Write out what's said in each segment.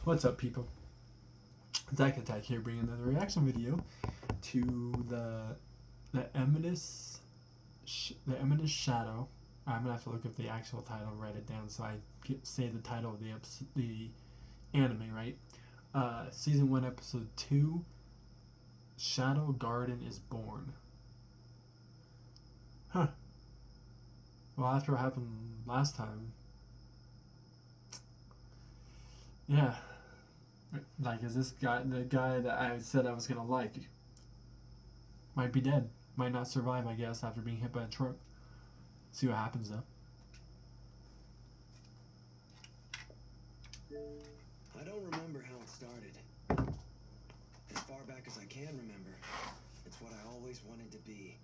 What's up, people? Zach Attack here, bringing another reaction video to the eminence shadow. I'm gonna have to look up the actual title and write it down so I say the title of the anime right. Season 1, Episode 2. Shadow Garden is born. Huh. Well, after what happened last time, yeah. Like, is this guy the guy that I said I was gonna like? Might be dead. Might not survive, I guess, after being hit by a truck. See what happens, though. I don't remember how it started. As far back as I can remember, it's what I always wanted to be.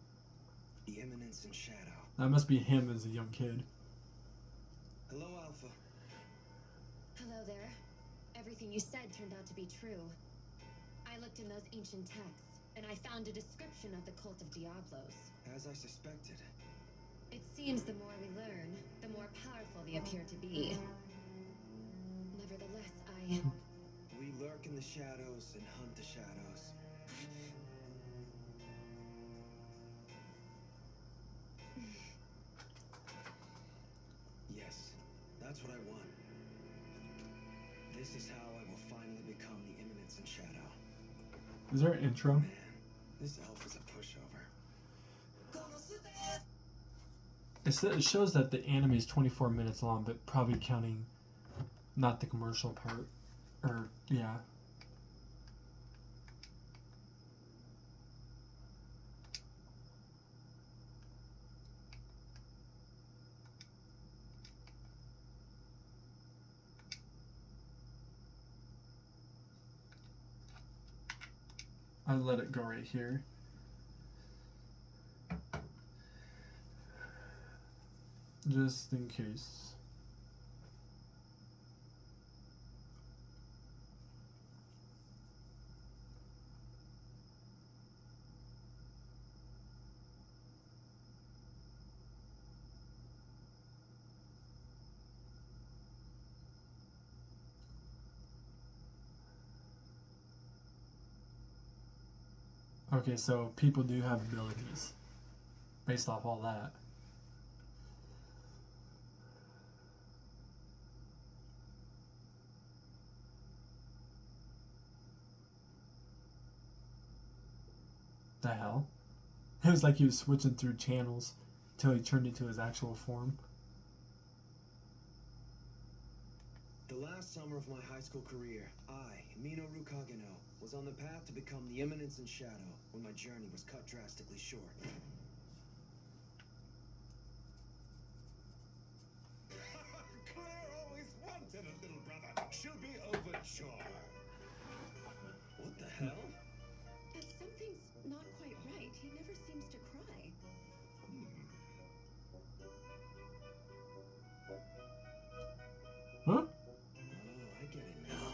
The eminence and shadow. That must be him as a young kid. Hello, Alpha. Hello there. Everything you said turned out to be true. I looked in those ancient texts, and I found a description of the cult of Diablos. As I suspected. It seems the more we learn, the more powerful they appear to be. Nevertheless, We lurk in the shadows and hunt the shadows. Yes, that's what I want. This is how I will finally become the eminence and shadow. Is there an intro? Man, this elf is a pushover. It shows that the anime is 24 minutes long, but probably counting not the commercial part. Or, yeah. I'll let it go right here. Just in case. Okay, so people do have abilities based off all that. The hell? It was like he was switching through channels until he turned into his actual form. The last summer of my high school career, I, Minoru Kageno, was on the path to become the eminence and shadow when my journey was cut drastically short. Claire always wanted a little brother. She'll be overjoyed. What the hell? something's not quite right. He never seems to cry. Huh? Oh, I get it now.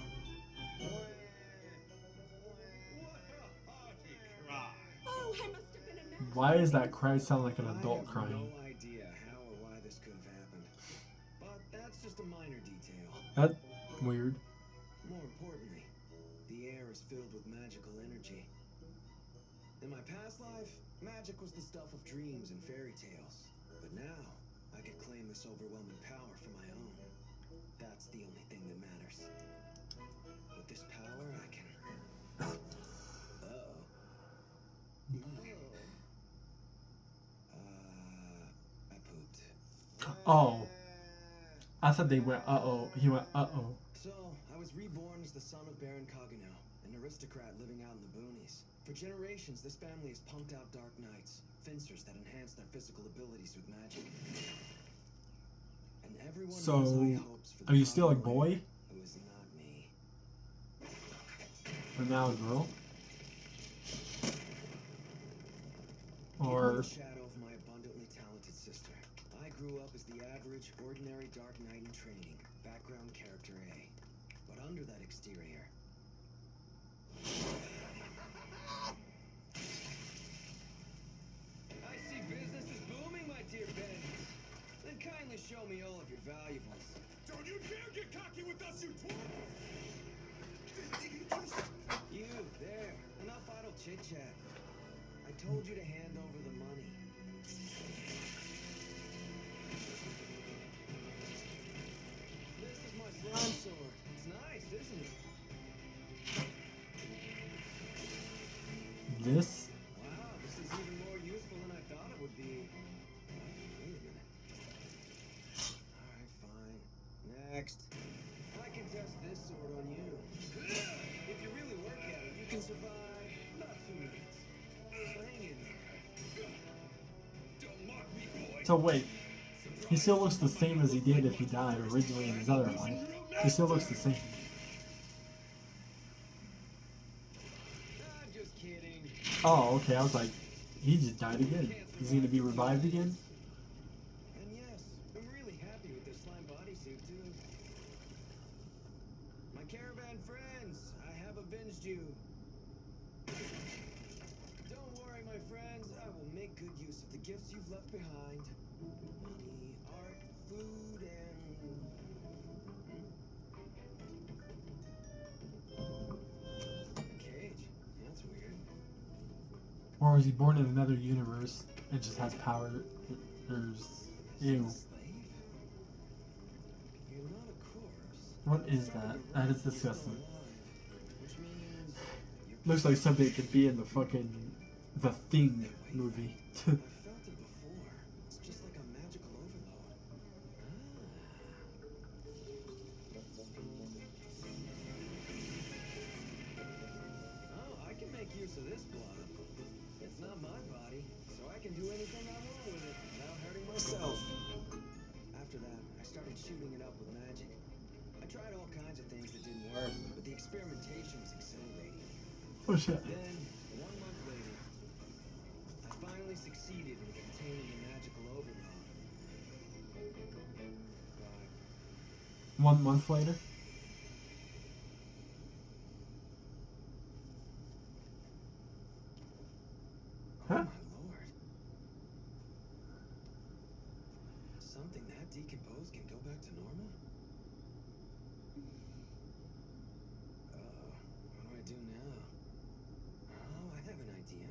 What a hearty cry. Oh, I must have been imagining. Why does that cry sound like an adult I have crying? no idea how or why this could have happened. But that's just a minor detail. That's weird. More importantly, the air is filled with magical energy. In my past life, magic was the stuff of dreams and fairy tales. But now, I could claim this overwhelming power for my own. That's the only thing that matters. With this power, I can... Uh-oh. I pooped. Oh. I thought they went uh-oh. He went uh-oh. So, I was reborn as the son of Baron Kageno, an aristocrat living out in the boonies. For generations, this family has pumped out dark knights, fencers that enhance their physical abilities with magic. And everyone So, has high hopes for the are you still a Kageno boy? heir, who is not me. Or now a girl? In Or... the shadow of my abundantly talented sister, I grew up as the average, ordinary dark knight in training, background character A. But under that exterior... I see business is booming, my dear bandits. Then kindly show me all of your valuables. Don't you dare get cocky with us, you twat! chit-chat. I told you to hand over the money. This is my slime sword. It's nice, isn't it? This? Wow, this is even more useful than I thought it would be. Wait a minute. Alright, fine. Next. I can test this sword on you. If you really work at it, you can survive about 2 minutes. So hang in there. Don't mock me, boy. So wait, he still looks the same as he did if he died originally in his other life. He still looks the same. I'm just kidding. Oh, okay, I was like, he just died again. He's gonna be revived again? And yes, I'm really happy with this slime bodysuit too. My caravan friends, I have avenged you. Don't worry, my friends, I will make good use of the gifts you've left behind. Money, art, food, and... a cage. That's weird. Or was he born in another universe and just has power? Ew. A slave? You're not a corpse. What is that? That is disgusting. Which means you're Looks like something that could be in the fucking The Thing movie. I felt it before. It's just like a magical overload. Oh, I can make use of this blob. It's not my body, so I can do anything I want with it without hurting myself. After that, I started shooting it up with magic. I tried all kinds of things that didn't work, but the experimentation was exhilarating. Oh shit. Then, 1 month later, I finally succeeded in containing the magical overload. But 1 month later? oh Huh? my lord. Something that decomposed can go back to normal? What do I do now? Oh, I have an idea.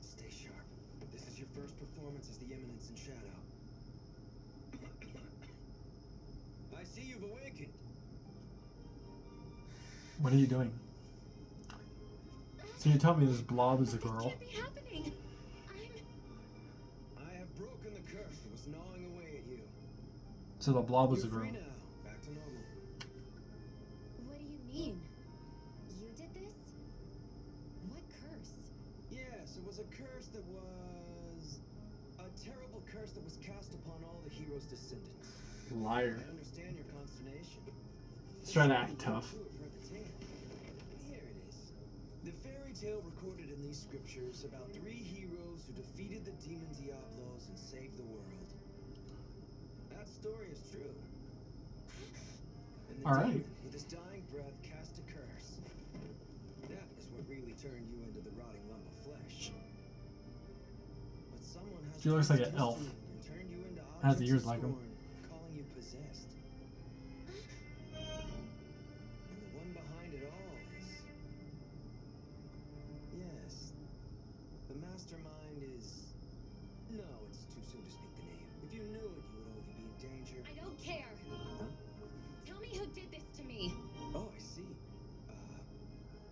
Stay sharp. This is your first performance as the eminence in shadow. I see you've awakened. What are you doing? So you tell me this blob is a This girl? can't be happening. I have broken the curse that was gnawing away at you. So the blob was a You're girl. free now. Back to normal. What do you mean? You did this? What curse? Yes, it was a curse that was... a terrible curse that was cast upon all the hero's descendants. Liar. I understand your consternation. He's trying to act tough. You have heard the tale. Here it is. The fairy tale recorded in these scriptures about 3 heroes who defeated the demon Diablos and saved the world. That story is true. And the All right. demon, with his dying breath, cast a curse. That is what really turned you into the rotting lump of flesh. But someone has She looks like twisted an elf. history and turned you into Has objects ears of like 'em. scorn, calling you possessed. And the one behind it all is... yes. The mastermind is... no, it's too soon to speak the name. If you knew it, you would only be in danger. I don't care. Huh? Tell me who did this to me. Oh, I see.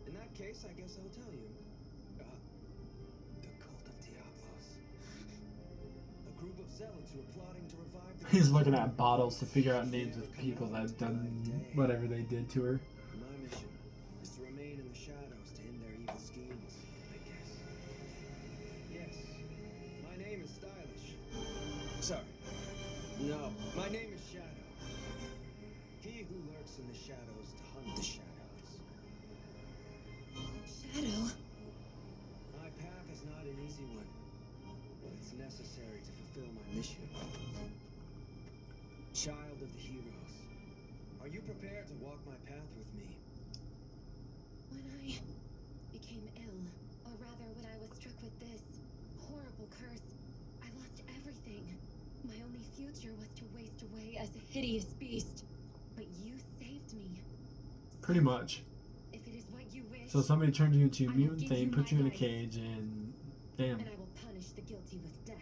In that case, I guess I'll tell you. The cult of Diablos. A group of zealots who are plotting to revive the... He's looking at bottles to figure out names of people that have done whatever they did to her. My mission is to remain in the shadows to end their evil schemes, I guess. Yes, my name is Stylish. Sorry. No, my name is Shadow. He who lurks in the shadows to hunt the shadows. Shadow. My path is not an easy one, but it's necessary to fulfill my mission. Child of the heroes, are you prepared to walk my path with me? When I became ill, or rather when I was struck with this horrible curse, I lost everything. My only future was to waste away as a hideous beast. But you saved me. Pretty much. If it is what you wish, So somebody turns you into a I will mutant give thing, you puts my you in a life. cage, and damn. And I will punish the guilty with death.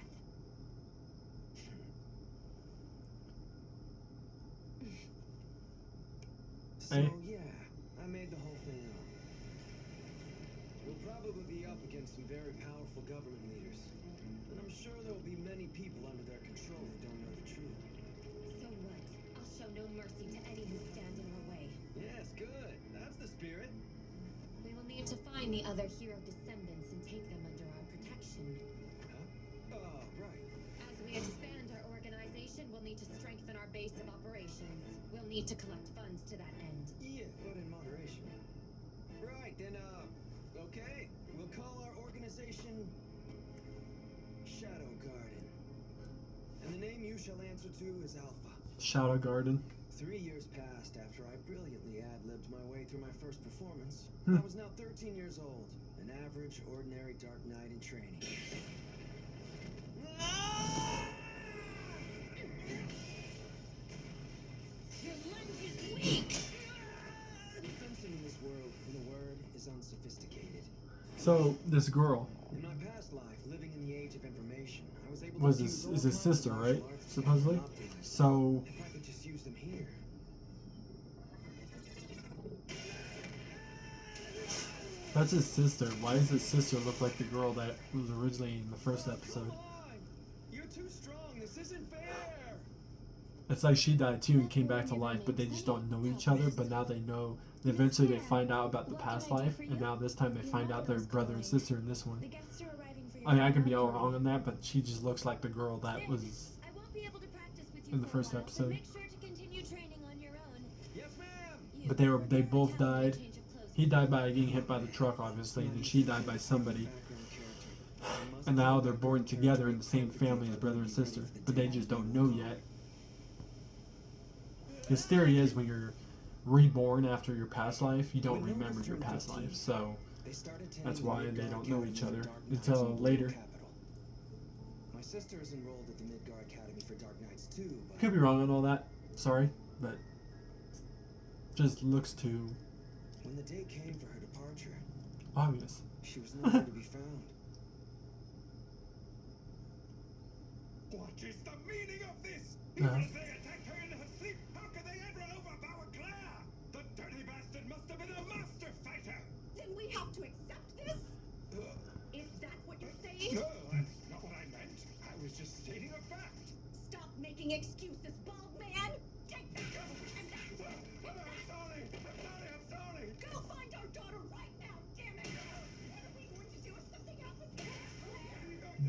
So, Hey. yeah, I made the whole thing up. We'll probably be up against some very powerful government leaders. And I'm sure there will be many people under their control who don't know the truth. So what? I'll show no mercy to any who stand in our way. Yes, good. That's the spirit. We will need to find the other hero descendants and take them under our protection. Huh? Oh, right. As we expand our organization, we'll need to strengthen our base of operations. We'll need to collect funds to that end. Yeah, but in moderation. Right, then, okay. We'll call our organization Shadow Garden. And the name you shall answer to is Alpha. Shadow Garden. 3 years passed after I brilliantly ad-libbed my way through my first performance. Hmm. I was now 13 years old, an average, ordinary Dark Knight in training. Your lens is weak! Fencing in this world, in a word, is unsophisticated. So this girl In my past life, living in the age of information, I was able was to his, use all is his kinds of sister, martial right? arts to Supposedly. optimize. So If I could just use them here. that's his sister. Why does his sister look like the girl that was originally in the first episode? Come on! You're too strong. This isn't fair. It's like she died too and came back to life, but they just don't know each other. But now they know. Eventually, they find out about the past life, and now this time they find out they're brother and sister in this one. The guests are arriving for your I mean, I could be all party. wrong on that, but she just looks like the girl that was. I won't be able to practice with you in the for a first while, episode. So make sure to continue training on your own. Yes, ma'am. You But they prepare both a talented died. change of clothes He for died you. by getting hit by the truck, obviously, and then she died by somebody. Background character. I must And now have a they're born background together character in the same perfectly family as fit brother and to be ready sister, for the but they day just I don't will know call. yet. His theory is when you're reborn after your past life, you don't When remember Notice your turned past 15, life, so They started that's attending why the they Midgard don't know Academy each for other Dark Knights until in the later. capital. My sister is enrolled at the Midgard Academy for Dark Knights too, but Could be wrong on all that, sorry, but just looks too when the day came for her departure, obvious. she was nowhere to be found. What is the meaning of this? Uh-huh. Even if they attacked her in her sleep, how could they ever overpower Claire? The dirty bastard must have been a master fighter. Then we have to accept this? Is that what you're saying? No, that's not what I meant. I was just stating a fact. Stop making excuses, bald man! Take that! And that! I'm sorry. I'm sorry. Go find our daughter right now, damn it! What are we going to do if something happens to her?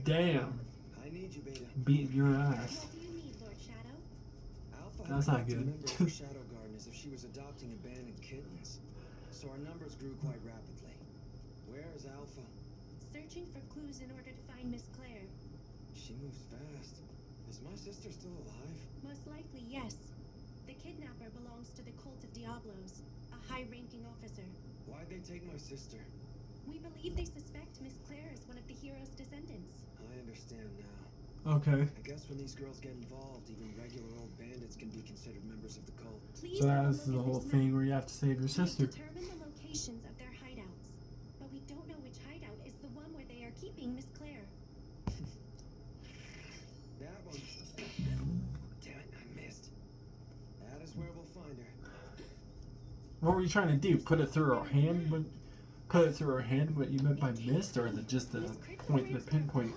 Damn, I need you, Beta. beating your ass. What do you need, Lord Shadow? Alpha That's had not collected good. members for Shadow Garden as if she was adopting abandoned kittens, so our numbers grew quite rapidly. Where is Alpha? Searching for clues in order to find Miss Claire. She moves fast. Is my sister still alive? Most likely, yes. The kidnapper belongs to the cult of Diablos, a high-ranking officer. Why'd they take my sister? We believe they suspect Miss Claire is one of the hero's descendants. I understand now. Okay, I guess when these girls get involved, even regular old bandits can be considered members of the cult. Please so have a that's look the at whole this thing map. where you have to save your We've sister. determined the locations of their hideouts, but we don't know which hideout is the one where they are keeping Miss Claire. That one. Damn it, I missed. That is where we'll find her. What were you trying to do? Put it through her hand? Put it through her hand? What you meant by missed, or just the point, the pinpoint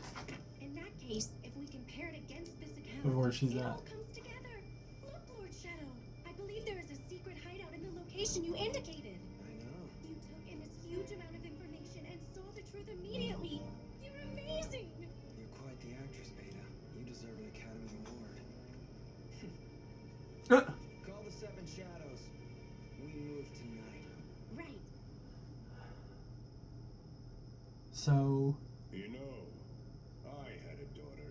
In that case, if we compare it against this account, of where she's it at? all comes together. Look, Lord Shadow, I believe there is a secret hideout in the location you indicated. I know. You took in this huge amount of information and saw the truth immediately. You're amazing. You're quite the actress, Beta. You deserve an Academy Award. Call the Seven Shadows. We move tonight. Right. So, You know, I had a daughter.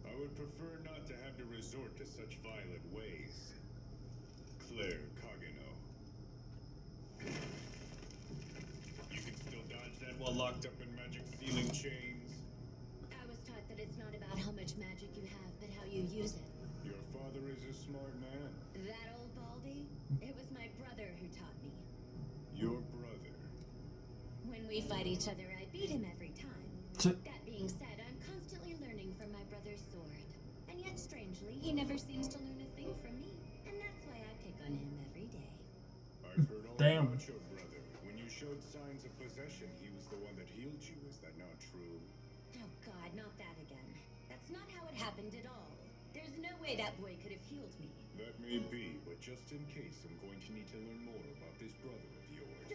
I would prefer not to have to resort to such violent ways. Claire Cogino. You can still dodge that while locked up in magic sealing chains. I was taught that it's not about how much magic you have, but how you use it. Your father is a smart man. That old baldy? It was my brother who taught me. Your brother. we fight each other, I beat him every time. That being said, I'm constantly learning from my brother's sword. And yet, strangely, he never seems to learn a thing from me. And that's why I pick on him every day. I've heard all Damn. about your brother. When you showed signs of possession, he was the one that healed you. Is that not true? Oh god, not that again. That's not how it happened at all. There's no way that boy could have healed me. That may be, but just in case, I'm going to need to learn more about this brother of yours.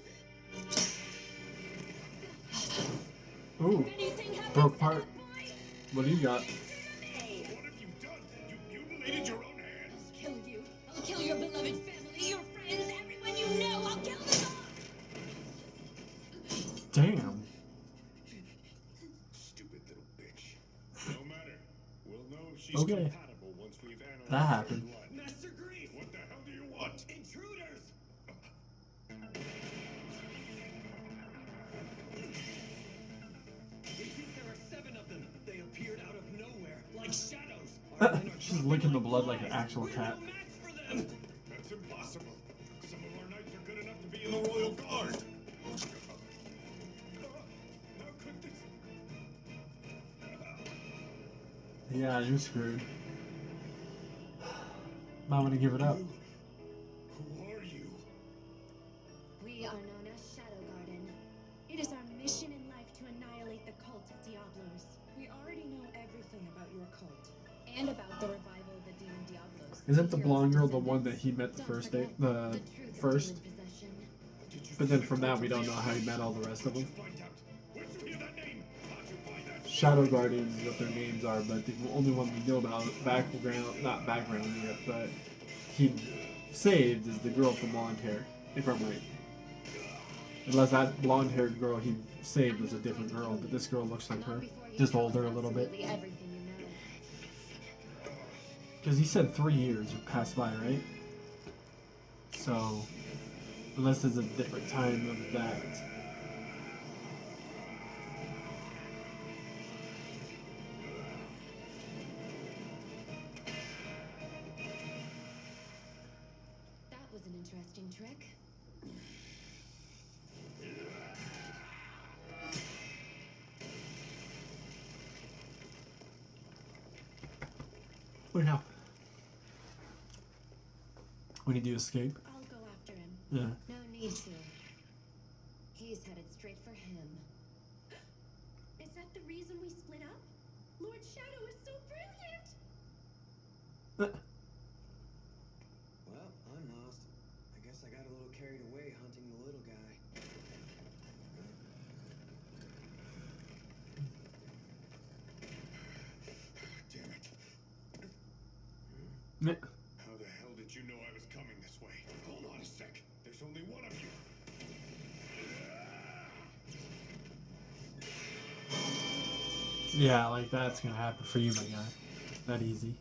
Ooh, If anything happens broke to part. that boy, What do you got? hey, What have you done? You mutilated your own hands? I'll kill you. I'll kill your beloved family, your friends, everyone you know. I'll kill them all. Damn. Stupid little bitch. No matter. We'll know if she's Okay. compatible once we've analyzed That her happened. blood. Master Grief! What the hell do you want? Intruders! We think there are 7 of them. They appeared out of nowhere, like shadows. Our men are She's dropping licking the like blood like an flies. actual We're cat. no match for them. That's impossible. Some of our knights are good enough to be in the Royal Guard. How could this... Yeah, you're screwed. Might want to give it up. Who are you? We are known as Shadow Garden. It is our mission in life to annihilate the cult of Diablos. We already know everything about your cult. And about the revival of the demon Diablos. Isn't the Heroes' blonde girl the descendants. one that he met the Don't first day? forget, The truth of first? demon possession. Did you But then find from out that we don't know how he met all the rest of them. Find out. Where'd you hear that name? How'd you find that? Shadow Guardians is what their names are, but the only one we know about background, not background yet, but he saved is the girl from blonde hair, if I'm right. Unless that blonde haired girl he saved was a different girl, but this girl looks like her, just older a little bit. Absolutely everything you know. Because he said 3 years have passed by, right? So, unless there's a different time of that. That was an interesting trick. Oh yeah. We need to escape. I'll go after him. Yeah. No need to. He's headed straight for him. Is that the reason we split up? Lord Shadow is so brilliant! Well, I'm lost. I guess I got a little carried away hunting the little guy. Damn it. Meh. How the hell did you know I was coming this way? Hold on a sec. There's only one of you. Yeah, like that's gonna happen for you, my guy. That easy.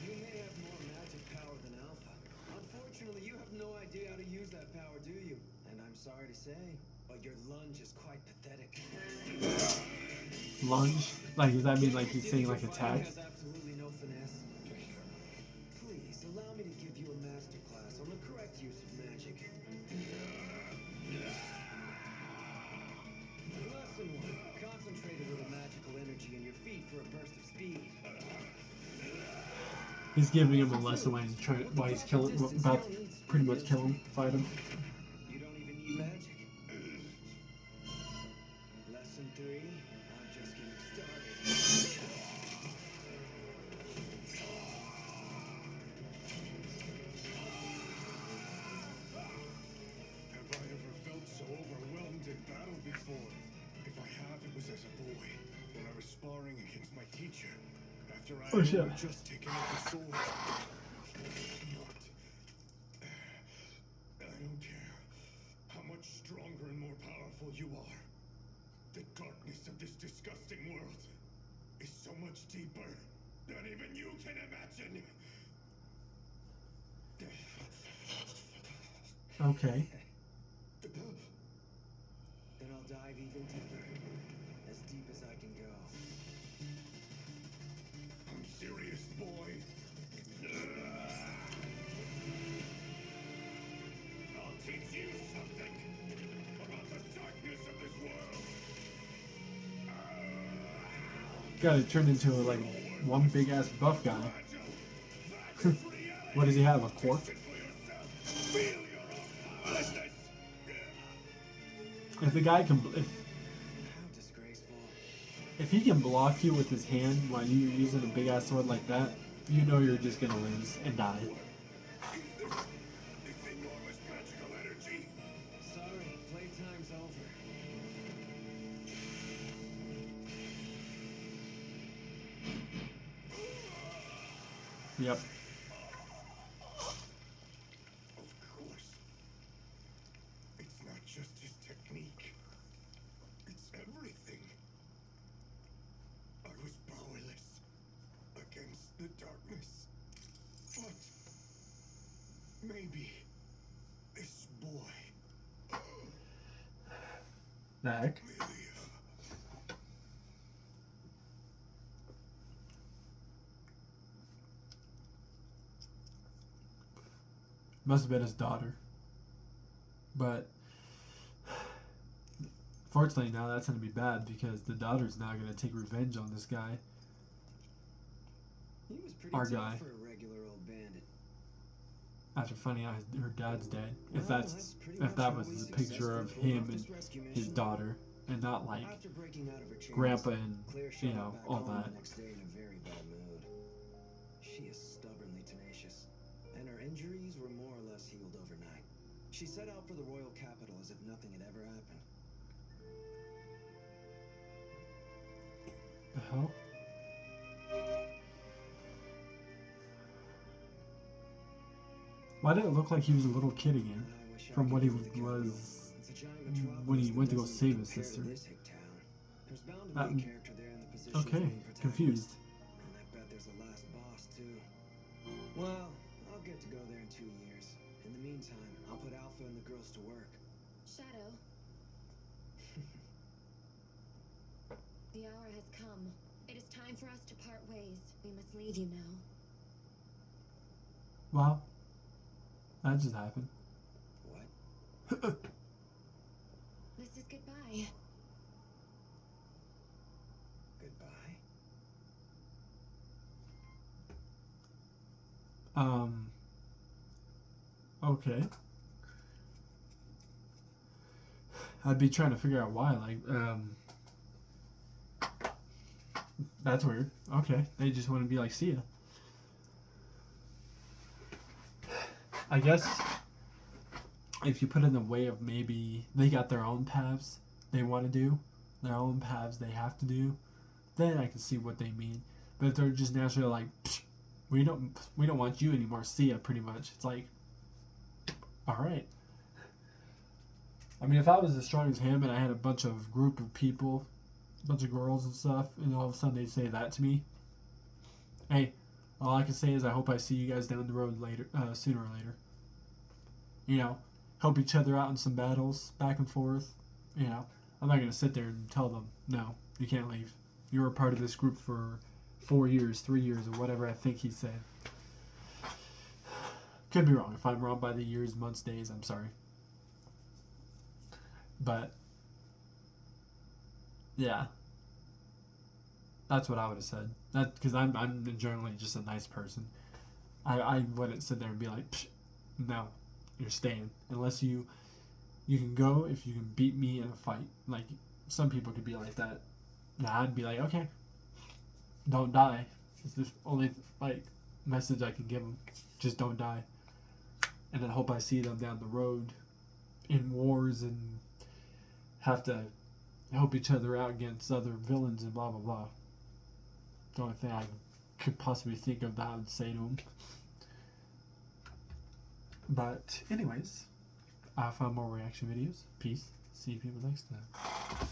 You may have more magic power than Alpha. Unfortunately, you have no idea how to use that power, do you? And I'm sorry to say, but your lunge is quite pathetic. Lunge? Like, does that mean like he's saying like attack? Has absolutely no finesse. Please allow me to give you a master class on the correct use of magic. Lesson 1. Concentrate a little magical energy in your feet for a burst of speed. He's giving him a lesson while he's trying, while he's killing, about to pretty much kill him, fight him. You don't even need magic. Lesson 3. I'm just getting started. Have I ever felt so overwhelmed in battle before? If I have, it was as a boy, when I was sparring against my teacher, after I Oh, had shit. only just taken up the sword. But I don't care how much stronger and more powerful you are. The darkness of this disgusting world is so much deeper than even you can imagine. Okay. Then I'll dive even deeper. As deep as I can go. I'm serious, boy. I'll teach you something about the darkness of Got to turn into like one big ass buff guy. What does he have? A cork? If the guy can, How disgraceful. if he can block you with his hand while you're using a big ass sword like that, you know you're just gonna lose and die. This enormous magical energy. Sorry, playtime's over. Yep. Of course. It's not just his technique. It's everything. I was powerless against the darkness. But maybe this boy, The heck? Amelia, Must have been his daughter. But fortunately now that's gonna be bad because the daughter's now gonna take revenge on this guy. He was pretty Our tough guy. for a regular old bandit. After finding out her dad's dead. If Well, that's pretty if much that how was we the picture of successfully pulled him off and this rescue his mission. daughter and not like After breaking out of her chains, grandpa and Claire you showed know up back all home that. the next day in a very bad mood. She is stubbornly tenacious, and her injuries were more or less healed overnight. She set out for the royal capital as if nothing had ever happened. The hell? Why did it look like he was a little kid again? I wish I From could what he go to the capital. was It's a giant metropolis when he that went to go doesn't save his compare to sister. this hick town. There's bound to That- be a character there in the position of Okay, main protagonist. confused. And I bet there's a last boss too. Well, I'll get to go there in 2 years. In the meantime, I'll put Alpha and the girls to work. Shadow, the hour has come. It is time for us to part ways. We must leave you now. Wow. That just happened. What? This is goodbye. Goodbye? Okay. I'd be trying to figure out why, like, that's weird. Okay. They just want to be like, see ya. I guess if you put in the way of maybe they got their own paths they want to do, their own paths they have to do, then I can see what they mean. But if they're just naturally like, Psh, we don't want you anymore, see ya, pretty much. It's like, all right. I mean, if I was as strong as him and I had a bunch of group of people, a bunch of girls and stuff, and all of a sudden they'd say that to me, hey, all I can say is I hope I see you guys down the road later, sooner or later. You know, help each other out in some battles, back and forth. You know, I'm not gonna sit there and tell them, no, you can't leave. You were a part of this group for 4 years, 3 years, or whatever I think he said. Could be wrong. If I'm wrong by the years, months, days, I'm sorry. But yeah, that's what I would have said. That because I'm generally just a nice person. I wouldn't sit there and be like, Psh, no, you're staying unless you can go if you can beat me in a fight. Like some people could be like that. Nah, I'd be like, okay, don't die. It's the only like message I can give them. Just don't die. And then hope I see them down the road in wars and have to help each other out against other villains and blah blah blah. The only thing I could possibly think of that I would say to him. But anyways, I'll find more reaction videos. Peace. See you people next time.